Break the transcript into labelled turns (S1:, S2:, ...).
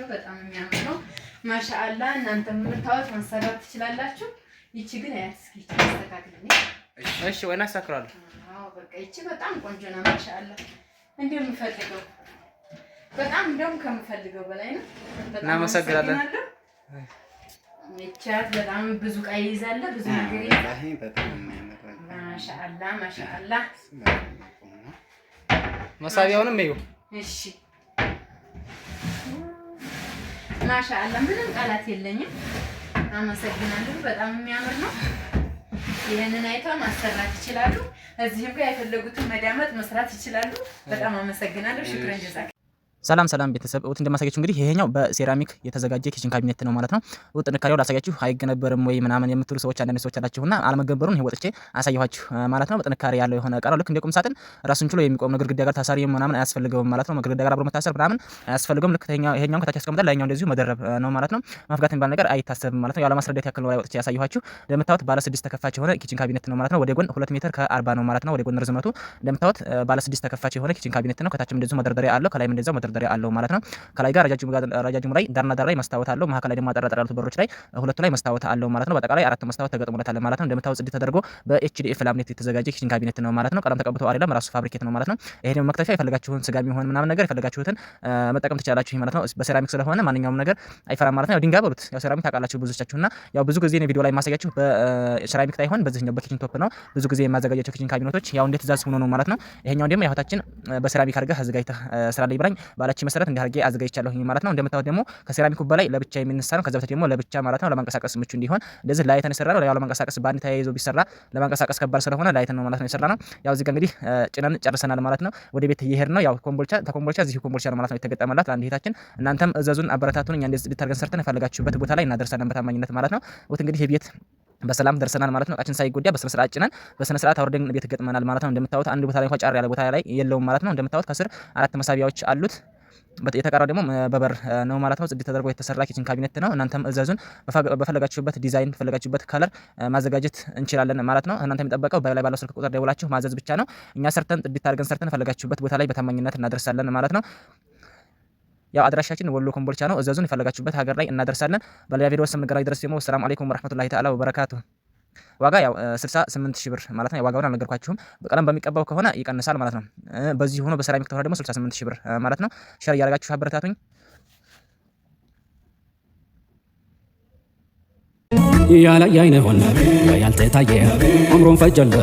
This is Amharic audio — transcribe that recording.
S1: ነው። በጣም የሚያምር ነው። ማሻአላ እናንተም የምታዩት ማሰራት ትችላላችሁ። ይቺ ግን አያስኪ ተስተካክለኝ።
S2: እሺ ወይና አሳክራለሁ።
S1: አዎ በቃ ይቺ በጣም ቆንጆ ነው። ማሻአላ እንደምፈልገው በጣም እንደውም ከምፈልገው በላይ ነው። በጣም
S2: እናመሰግናለን።
S1: ይቻት በጣም ብዙ ዕቃ ይይዛል። ብዙ ነገር ይይዛል።
S2: በጣም የሚያምር
S1: ማሻአላ ማሻአላ።
S2: መሳቢያውንም እዩ።
S1: እሺ ማሻአላ ምንም ቃላት የለኝም። አመሰግናለሁ። በጣም የሚያምር ነው። ይሄንን አይተው ማሰራት ይችላሉ። እዚህም ጋር የፈለጉትን መዳመጥ መስራት ይችላሉ። በጣም አመሰግናለሁ። ሽክረን ጀዛክ።
S3: ሰላም ቤተሰብ እውት እንደማሳያችሁ እንግዲህ ይሄኛው በሴራሚክ የተዘጋጀ ኪችን ካቢኔት ነው ማለት ነው። እውት ጥንካሬው ላሳያችሁ አይገነበርም ወይ ምናምን የምትሉ ሰዎች አንዳንድ ሰዎች አላችሁና አለመገንበሩን ይሄ ወጥቼ አሳያችሁ ማለት ነው። በጥንካሬ ያለው የሆነ እቃ ነው። ልክ እንደ ቁም ሳጥን ራሱን ችሎ የሚቆም ነው። ግድግዳ ጋር ታሳሪ ምናምን አያስፈልገውም ማለት ነው። ግድግዳ ጋር አብሮ መታሰር ምናምን አያስፈልገውም። ልክ ይሄኛውን ከታች ያስቀምጣል፣ ላይኛው እንደዚሁ መደረብ ነው ማለት ነው። ማፍጋት የሚባል ነገር አይታሰብም ማለት ነው። ያለ ማስረዳት ያክል ነው ላይ ወጥቼ ያሳያችሁ። እንደምታዩት ባለ 6 ተከፋች የሆነ ኪችን ካቢኔት ነው ማለት ነው። ወደ ጎን 2 ሜትር ከ40 ነው ማለት ነው። ወደ ጎን ርዝመቱ እንደምታዩት ባለ 6 ተከፋች የሆነ ኪችን ካቢኔት ነው። ከታችም እንደዚሁ መደርደሪያ አለው፣ ከላይም እንደዚሁ መደርደሪያ አለው ማለት ነው። ከላይ ጋር ረጃጅሙ ላይ ዳርና ዳር ላይ መስታወት አለው። መሀከል ላይ ደግሞ አጠራጠር ያሉት በሮች ላይ ሁለቱ ላይ መስታወት አለው ማለት ነው። በአጠቃላይ 4 መስታወት ተገጥሞለታል ማለት ነው። እንደምታዩት ጽድት ተደርጎ በኤችዲኤፍ ላምኔት የተዘጋጀ ኪችን ካቢኔት ነው ማለት ነው። ቀለም ተቀብቶ አይደለም፣ ራሱ ፋብሪኬት ነው ማለት ነው። ይሄ ደግሞ መክተፊያ የፈለጋችሁን ስጋ የሚሆን ምናምን ነገር የፈለጋችሁትን መጠቀም ትችላላችሁ ማለት ነው። በሴራሚክ ስለሆነ ማንኛውም ነገር አይፈራም ማለት ነው። ያው ድንጋይ በሉት፣ ያው ሴራሚክ ታውቃላችሁ ብዙዎቻችሁና ያው ብዙ ጊዜ ነው ቪዲዮ ላይ ማሳያችሁ በሴራሚክ ታይሆን በዚህኛው በኪችን ቶፕ ነው ብዙ ጊዜ የማዘጋጃቸው ኪችን ካቢኔቶች ያው እንዴት ትእዛዝ ሆኖ ነው ማለት ነው። ይሄኛው ደግሞ ያህታችን በሴራሚክ አድርገህ አዘጋጅተህ ስራ ላይ ብራኝ ባላችሁ መሰረት እንዲህ አድርጌ አዘጋጅቻለሁ ማለት ነው። እንደምታዩት ደግሞ ከሴራሚኩ በላይ ለብቻ የሚነሳ ነው። ከዛ በፊት ደግሞ ለብቻ ማለት ነው ለማንቀሳቀስ ምቹ እንዲሆን እንደዚህ ላይተን የሰራ ነው። ያው ለማንቀሳቀስ ባንድ ተያይዞ ቢሰራ ለማንቀሳቀስ ከባድ ስለሆነ ላይተን ነው ማለት ነው የሰራ ነው። ያው እዚህ ጋር እንግዲህ ጭነን ጨርሰናል ማለት ነው። ወደ ቤት እየሄድን ነው። ያው ተኮምቦልቻ እዚህ ኮምቦልቻ ነው ማለት ነው የተገጠመላት ለአንድ እህታችን። እናንተም እዘዙን፣ አበረታቱን። እኛ እንደዚህ ልታርገን ሰርተን የፈለጋችሁበት ቦታ ላይ እናደርሳለን በታማኝነት ማለት ነው። ወት እንግዲህ ቤት በሰላም ደርሰናል ማለት ነው። እቃችን ሳይጎዳ በስነ ስርዓት ጭነን በስነ ስርዓት አውርደን ቤት ገጥመናል ማለት ነው። እንደምታዩት አንድ ቦታ ላይ እንኳን ጫር ያለ ቦታ ላይ የለውም ማለት ነው። እንደምታዩት ከስር 4 መሳቢያዎች አሉት። የተቀረው ደግሞ በበር ነው ማለት ነው። ጽድት ተደርጎ የተሰራ ኪችን ካቢኔት ነው። እናንተም እዘዙን፣ በፈለጋችሁበት ዲዛይን በፈለጋችሁበት ከለር ማዘጋጀት እንችላለን ማለት ነው። እናንተ የሚጠበቀው በላይ ባለው ስልክ ቁጥር ደውላችሁ ማዘዝ ብቻ ነው። እኛ ሰርተን ጽድት አድርገን ሰርተን ፈለጋችሁበት ቦታ ላይ በታማኝነት እናደርሳለን ማለት ነው። ያው አድራሻችን ወሎ ኮምቦልቻ ነው። እዘዙን፣ የፈለጋችሁበት ሀገር ላይ እናደርሳለን። በሌላ ቪዲዮ እስከምንገናኝ ድረስ ደግሞ ሰላም አለይኩም ወራህመቱላሂ ተዓላ ወበረካቱ። ዋጋ ያው 68000 ብር ማለት ነው። ዋጋውን አልነገርኳችሁም። በቀለም በሚቀባው ከሆነ ይቀንሳል ማለት ነው። በዚህ ሆኖ በሴራሚክ ከሆነ ደግሞ 68000 ብር ማለት ነው። ሼር እያደረጋችሁ አበረታቱኝ።
S4: ያላየነውን ያልተታየ አምሮን ፈጀለ